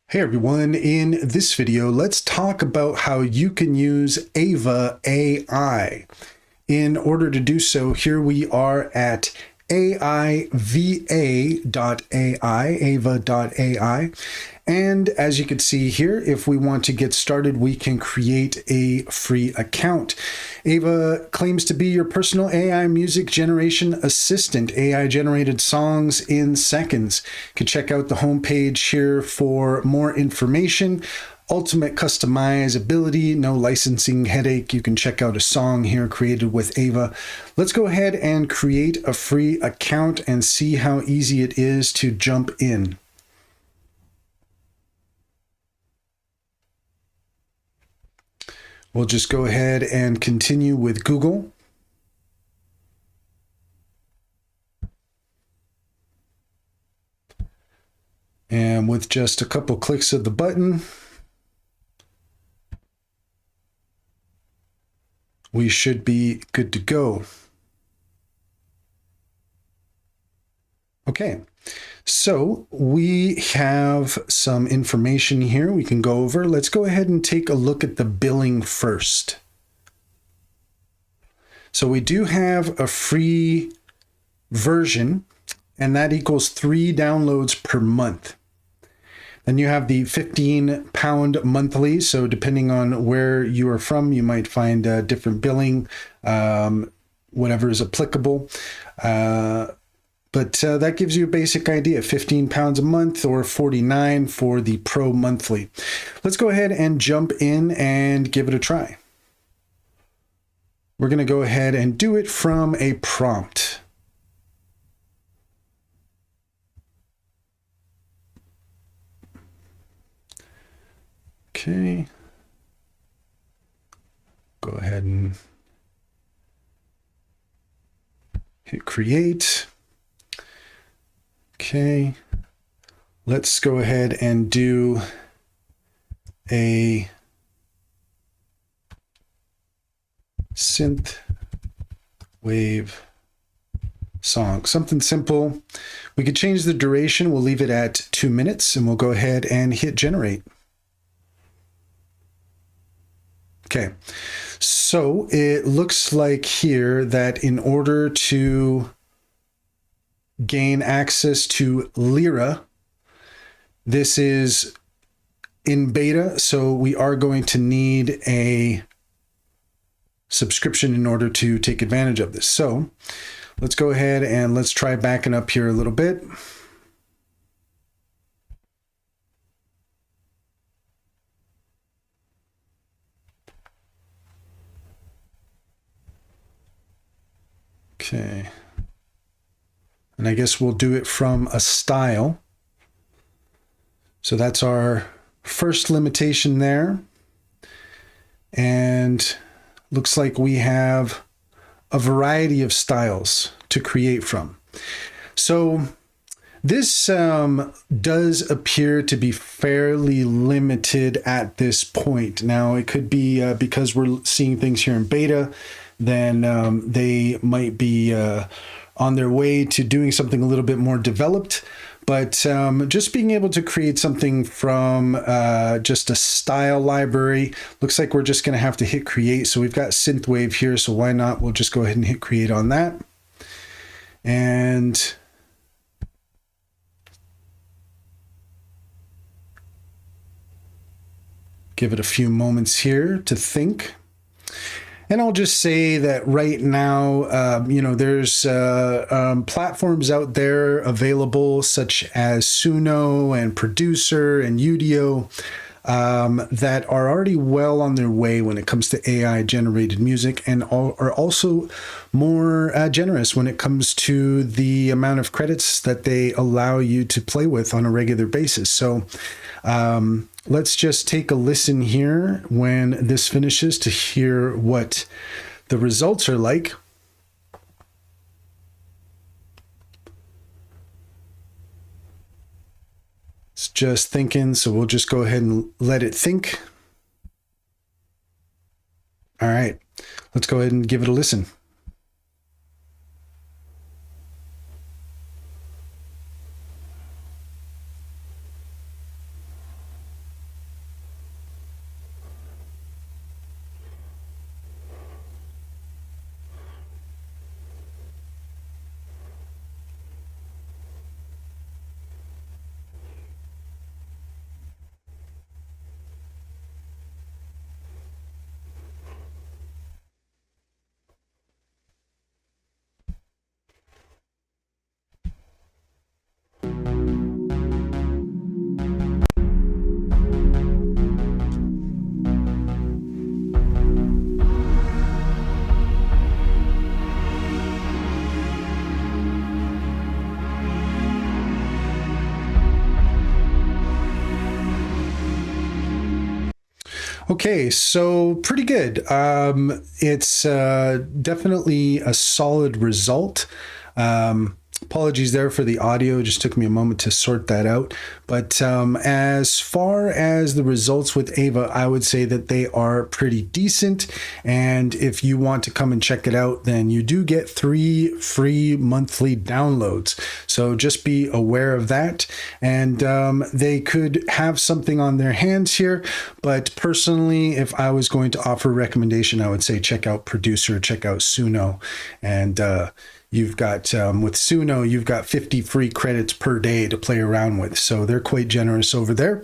Hey everyone, in this video, let's talk about how you can use Aiva AI. In order to do so, here we are at aiva.ai, aiva.ai. And as you can see here, if we want to get started, we can create a free account. Aiva claims to be your personal AI music generation assistant, AI generated songs in seconds. You can check out the homepage here for more information. Ultimate customizability, no licensing headache. You can check out a song here created with Aiva. Let's go ahead and create a free account and see how easy it is to jump in. We'll just go ahead and continue with Google. And with just a couple clicks of the button, we should be good to go. Okay, so we have some information here we can go over. Let's go ahead and take a look at the billing first. So we do have a free version, and that equals 3 downloads per month. Then you have the £15 monthly. So depending on where you are from, you might find different billing, whatever is applicable. But that gives you a basic idea, £15 a month or $49 for the Pro monthly. Let's go ahead and jump in and give it a try. We're going to go ahead and do it from a prompt. Okay. Go ahead and hit create. Okay. Let's go ahead and do a synth wave song, something simple. We could change the duration. We'll leave it at 2 minutes and we'll go ahead and hit generate. Okay, so it looks like here that in order to gain access to Lyra, this is in beta, so we are going to need a subscription in order to take advantage of this. So let's go ahead and let's try backing up here a little bit. Okay. And I guess we'll do it from a style. So that's our first limitation there. And looks like we have a variety of styles to create from. So this does appear to be fairly limited at this point. Now, it could be because we're seeing things here in beta, then they might be on their way to doing something a little bit more developed. But just being able to create something from just a style library, looks like we're just going to have to hit create. So we've got synthwave here, so why not? We'll just go ahead and hit create on that. And give it a few moments here to think. And I'll just say that right now, there's platforms out there available such as Suno and Producer and Udio that are already well on their way when it comes to AI generated music, and are also more generous when it comes to the amount of credits that they allow you to play with on a regular basis. So let's just take a listen here when this finishes to hear what the results are like. It's just thinking, so we'll just go ahead and let it think. All right, let's go ahead and give it a listen. Okay, so pretty good. It's definitely a solid result. Apologies there for the audio. It just took me a moment to sort that out. But as far as the results with Aiva, I would say that they are pretty decent. And if you want to come and check it out, then you do get 3 free monthly downloads. So just be aware of that. And they could have something on their hands here. But personally, if I was going to offer a recommendation, I would say check out Producer, check out Suno. And you've got, with Suno, you've got 50 free credits per day to play around with. So they're quite generous over there.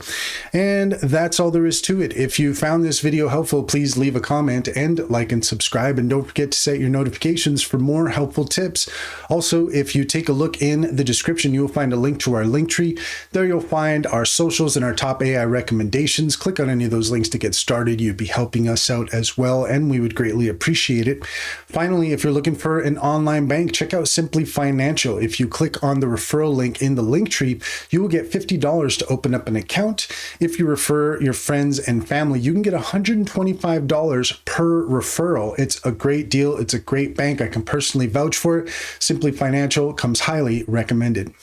And that's all there is to it. If you found this video helpful, please leave a comment and like and subscribe. And don't forget to set your notifications for more helpful tips. Also, if you take a look in the description, you'll find a link to our link tree. There you'll find our socials and our top AI recommendations. Click on any of those links to get started. You'd be helping us out as well, and we would greatly appreciate it. Finally, if you're looking for an online bank, check out Simply Financial. If you click on the referral link in the link tree, you will get $50 to open up an account. If you refer your friends and family, you can get $125 per referral. It's a great deal. It's a great bank. I can personally vouch for it. Simply Financial comes highly recommended.